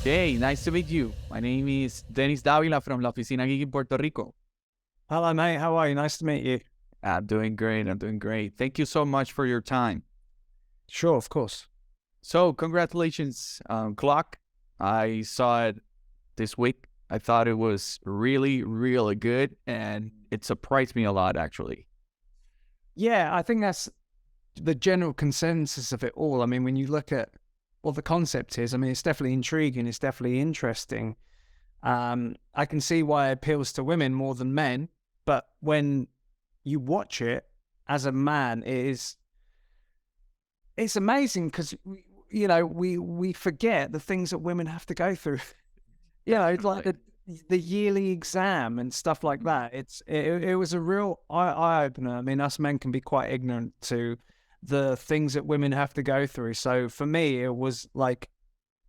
Hey, nice to meet you. My name is Dennis Davila from La Oficina Geek in Puerto Rico. Hello, mate. How are you? Nice to meet you. I'm doing great. I'm doing great. Thank you so much for your time. Sure, of course. So, congratulations, Clock. I saw it this week. I thought it was really, really good, and it surprised me a lot, actually. Yeah, I think that's the general consensus of it all. I mean, when you look at what the concept is, I mean, it's definitely intriguing. It's definitely interesting. I can see why it appeals to women more than men, but when you watch it as a man, it's amazing because we forget the things that women have to go through. It's like the yearly exam and stuff like that. It was a real eye opener. I mean, us men can be quite ignorant to the things that women have to go through. So for me, it was like,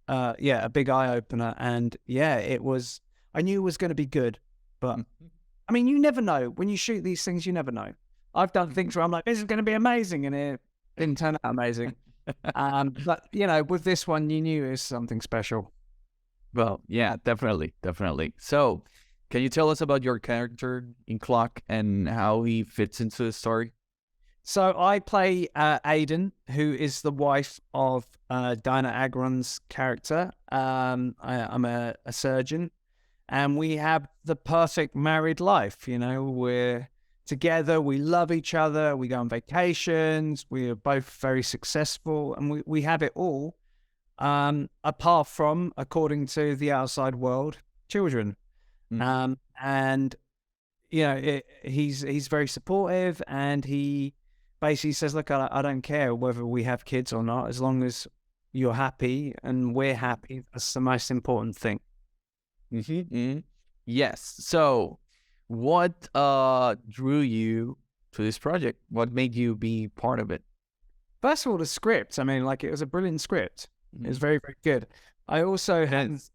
a big eye opener. And I knew it was going to be good, but I mean, you never know when you shoot these things. You never know. I've done things where I'm like, this is going to be amazing, and it didn't turn out amazing. But with this one, you knew it was something special. Well, yeah, definitely. So, can you tell us about your character in Clock and how he fits into the story? So I play Aiden, who is the wife of Dinah Agron's character. I'm a surgeon, and we have the perfect married life. We're together, we love each other, we go on vacations, we are both very successful, and we have it all. Apart from, according to the outside world, children. And he's very supportive, and he basically says, look, I don't care whether we have kids or not, as long as you're happy and we're happy. That's the most important thing. Yes. So, what drew you to this project? What made you be part of it? First of all, the script. I mean, it was a brilliant script. It was very, very good. I also hadn't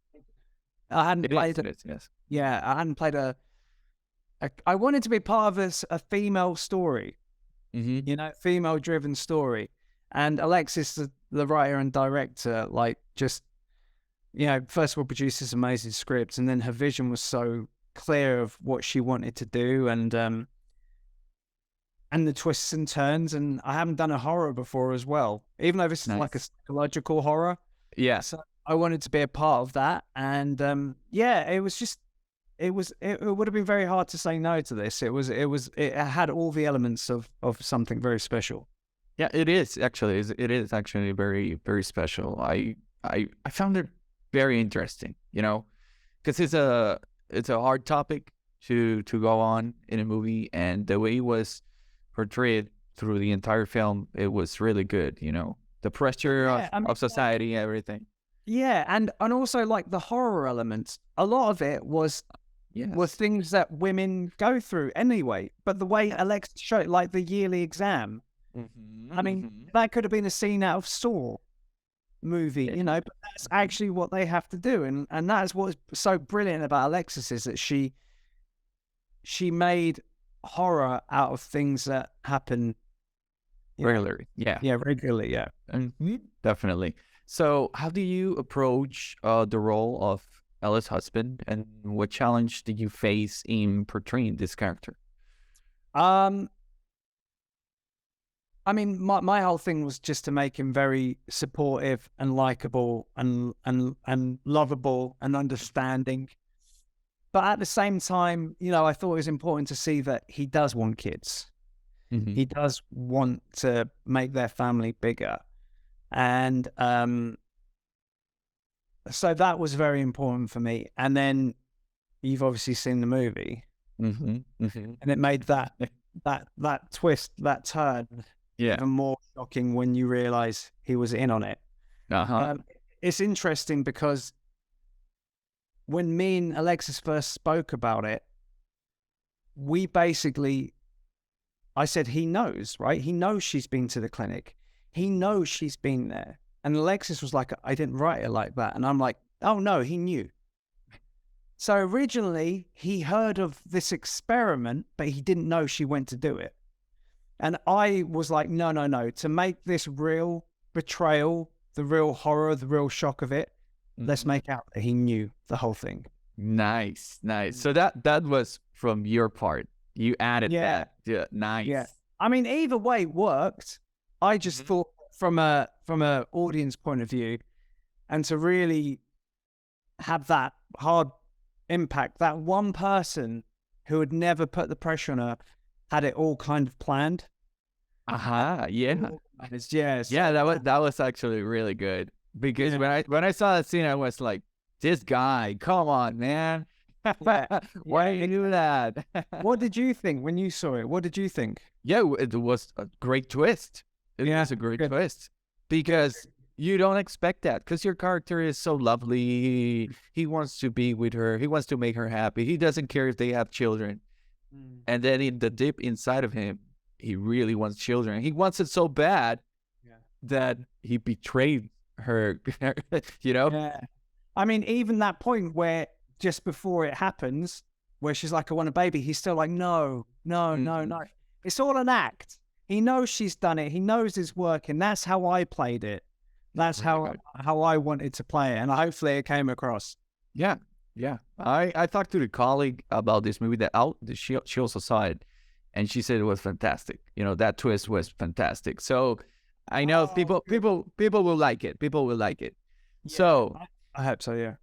played it. Yes. Yeah, I hadn't played I wanted to be part of a female story, female-driven story. And Alexis, the writer and director, first of all, produced this amazing script, and then her vision was so clear of what she wanted to do, and the twists and turns. And I haven't done a horror before as well, even though this is like a psychological horror. Yeah. So I wanted to be a part of that. And it would have been very hard to say no to this. It had all the elements of something very special. Yeah, it is actually. It is actually very, very special. I found it very interesting, because it's a hard topic to go on in a movie, and the way it was portrayed through the entire film, it was really good. The pressure of society, everything. Yeah, and also the horror elements. A lot of it was things that women go through anyway. But the way Alexa showed, the yearly exam, I mean, that could have been a scene out of Saw movie, but that's actually what they have to do. And that is what's so brilliant about Alexis, is that she made horror out of things that happen regularly. Regularly. Yeah. Definitely. So how do you approach the role of Ella's husband, and what challenge did you face in portraying this character? I mean, my whole thing was just to make him very supportive and likable and lovable and understanding. But at the same time, I thought it was important to see that he does want kids. He does want to make their family bigger. And so that was very important for me. And then you've obviously seen the movie. And it made that twist, that turn, even more shocking when you realize he was in on it. It's interesting because when me and Alexis first spoke about it, I said, he knows, right? He knows she's been to the clinic. He knows she's been there. And Alexis was like, I didn't write it like that. And I'm like, oh no, he knew. So originally he heard of this experiment, but he didn't know she went to do it. And I was like, no. To make this real betrayal, the real horror, the real shock of it, let's make out that he knew the whole thing. Nice. So that was from your part. You added that. Yeah, nice. Yeah. I mean, either way worked. I just thought from a audience point of view, and to really have that hard impact, that one person who had never put the pressure on her had it all kind of planned. Yeah. Yeah. That was actually really good, because when I saw that scene, I was like, this guy, come on, man. Why you do that? What did you think when you saw it? What did you think? Yeah, it was a great twist. It was a great twist, because you don't expect that, because your character is so lovely. He wants to be with her. He wants to make her happy. He doesn't care if they have children. And then in the deep inside of him, he really wants children. He wants it so bad that he betrayed her, you know? Yeah. I mean, even that point where just before it happens, where she's like, I want a baby, he's still like, no. It's all an act. He knows she's done it. He knows it's working. That's how I played it. That's how I wanted to play it. And hopefully it came across. Yeah. I talked to the colleague about this movie that she also saw it, and she said it was fantastic. You know, that twist was fantastic. So I know people will like it. People will like it. Yeah, so I hope so. Yeah.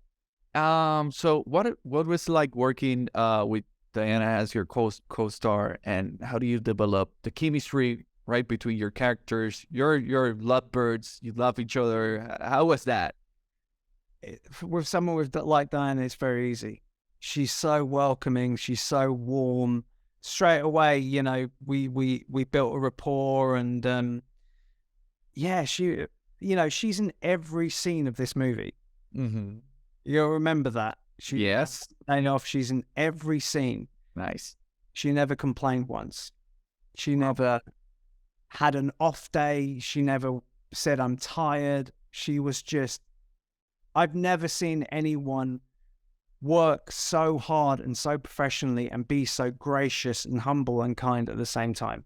So what was it like working with Diana as your co-star, and how do you develop the chemistry right between your characters? You're lovebirds. You love each other. How was that? With someone like Diana, it's very easy. She's so welcoming. She's so warm. Straight away, you know, we built a rapport, and she, you know, she's in every scene of this movie. You'll remember that. Yes. She's in every scene. Nice. She never complained once. She never had an off day. She never said, I'm tired. She was just, I've never seen anyone work so hard and so professionally and be so gracious and humble and kind at the same time.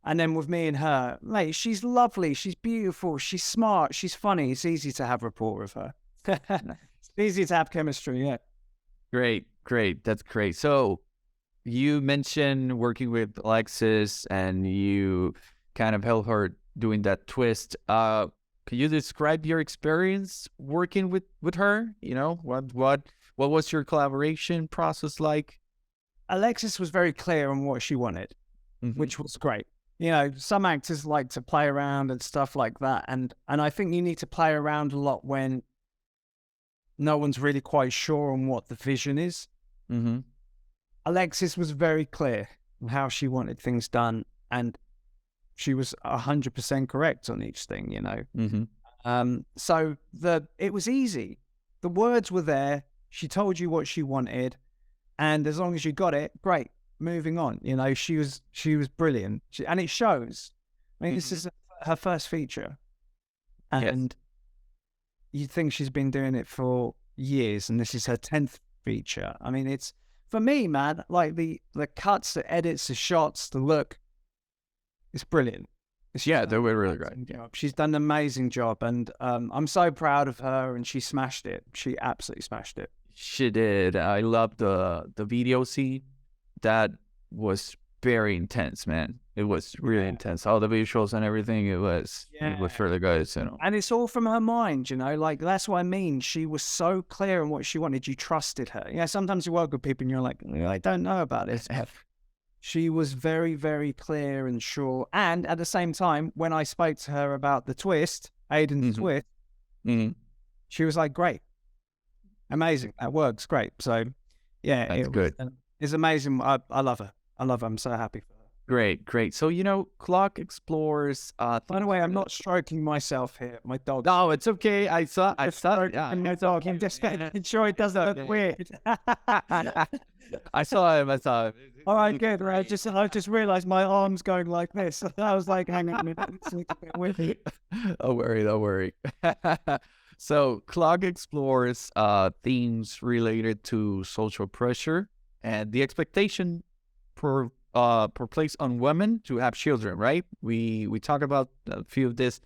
And then with me and her, mate, she's lovely. She's beautiful. She's smart. She's funny. It's easy to have rapport with her. It's easy to have chemistry. Yeah. Great. That's great. So you mentioned working with Alexis, and you kind of helped her doing that twist. Can you describe your experience working with her? You know, what was your collaboration process like? Alexis was very clear on what she wanted, which was great. You know, some actors like to play around and stuff like that. And I think you need to play around a lot when no one's really quite sure on what the vision is. Alexis was very clear on how she wanted things done, and she was 100% correct on each thing, you know. So it was easy. The words were there. She told you what she wanted, and as long as you got it, great. Moving on. You know, she was brilliant, and it shows. I mean, this is her first feature, and you'd think she's been doing it for years, and this is her 10th feature. I mean, it's, for me, man, like the cuts, the edits, the shots, the look, it's brilliant. They were really great. She's done an amazing job, and I'm so proud of her, and she smashed it. She absolutely smashed it. She did. I love the video scene. That was very intense, man. It was really intense. All the visuals and everything, it was really good, you know. And it's all from her mind, you know, like that's what I mean. She was so clear on what she wanted. You trusted her. Yeah, sometimes you work with people and you're like, I don't know about it. She was very, very clear and sure. And at the same time, when I spoke to her about the twist, Aiden's twist, she was like, great. Amazing. That works. Great. So, yeah. That's good. It's amazing. I love her. I'm so happy for her. Great. So, you know, Clock explores... By the way, I'm not stroking myself here. My dog. No, it's okay. I saw. Yeah. My dog. I'm just making sure it doesn't look weird. I saw him. All right, good. Right. I just realized my arm's going like this. I was like, hang on a minute. It's a bit weird. Don't worry. So, Clock explores themes related to social pressure and the expectation per place on women to have children, right? We talked about a few of this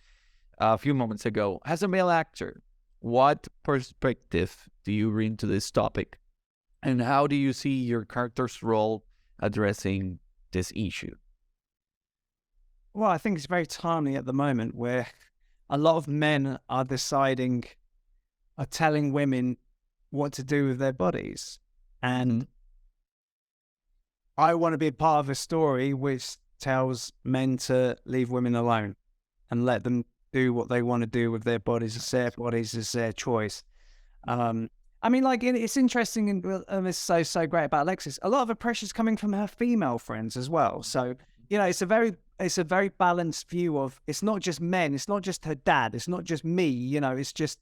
a few moments ago. As a male actor, what perspective do you bring to this topic? And how do you see your character's role addressing this issue? Well, I think it's very timely at the moment where a lot of men are telling women what to do with their bodies. And I want to be a part of a story which tells men to leave women alone and let them do what they want to do with their bodies. It's their bodies, it's their choice. I mean, like, it's interesting, and it's so great about Alexis. A lot of the pressure's coming from her female friends as well. So, you know, it's a very balanced view of, it's not just men, it's not just her dad, it's not just me, you know, it's just,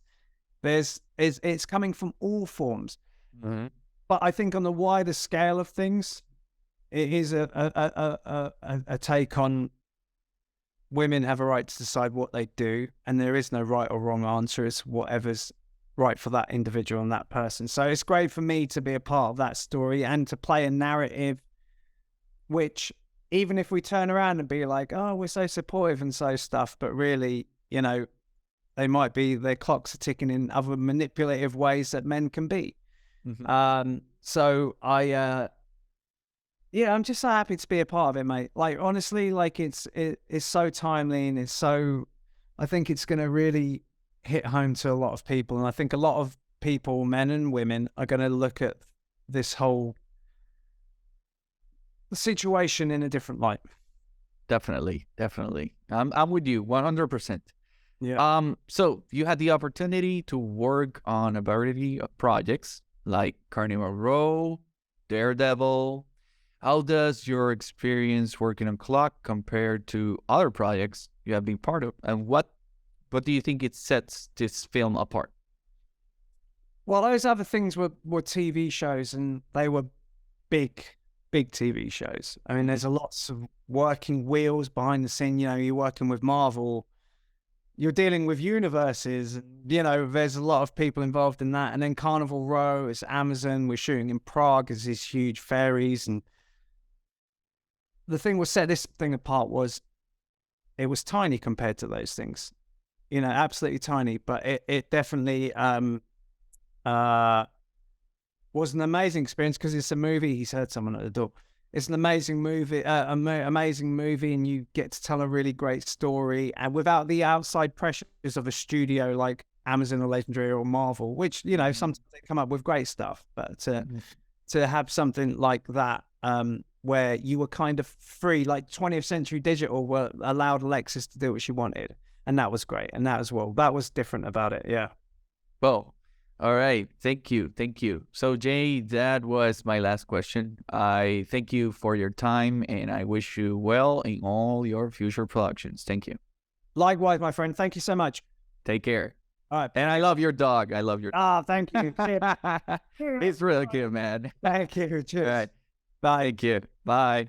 it's coming from all forms. Mm-hmm. But I think on the wider scale of things, it is a take on women have a right to decide what they do, and there is no right or wrong answer. It's whatever's right for that individual and that person. So it's great for me to be a part of that story and to play a narrative which, even if we turn around and be like, oh, we're so supportive and so stuff, but really, you know, their clocks are ticking in other manipulative ways that men can be. Mm-hmm. So I'm just so happy to be a part of it, mate. Like, honestly, like it's so timely, and I think it's going to really hit home to a lot of people. And I think a lot of people, men and women, are going to look at this whole situation in a different light. Definitely. I'm with you 100%. Yeah. So you had the opportunity to work on a variety of projects like Carnival Row, Daredevil. How does your experience working on Clock compare to other projects you have been part of? And what do you think it sets this film apart? Well, those other things were TV shows, and they were big TV shows. I mean, there's a lots of working wheels behind the scene. You know, you're working with Marvel, you're dealing with universes, you know, there's a lot of people involved in that. And then Carnival Row is Amazon. We're shooting in Prague. There's these huge ferries. And the thing that set this thing apart was it was tiny compared to those things. You know, absolutely tiny, but it definitely was an amazing experience because it's a movie. He's heard someone at the door. It's an amazing movie, amazing movie, and you get to tell a really great story, and without the outside pressures of a studio like Amazon or Legendary or Marvel, which, you know, sometimes they come up with great stuff, but to have something like that, where you were kind of free, like 20th Century Digital allowed Alexis to do what she wanted. And that was great. And that was different about it. Yeah. Well, all right. Thank you. So, Jay, that was my last question. I thank you for your time, and I wish you well in all your future productions. Thank you. Likewise, my friend. Thank you so much. Take care. All right. And I love your dog. Thank you. It's really cute, man. Thank you. Cheers. All right. Bye. Thank you. Bye.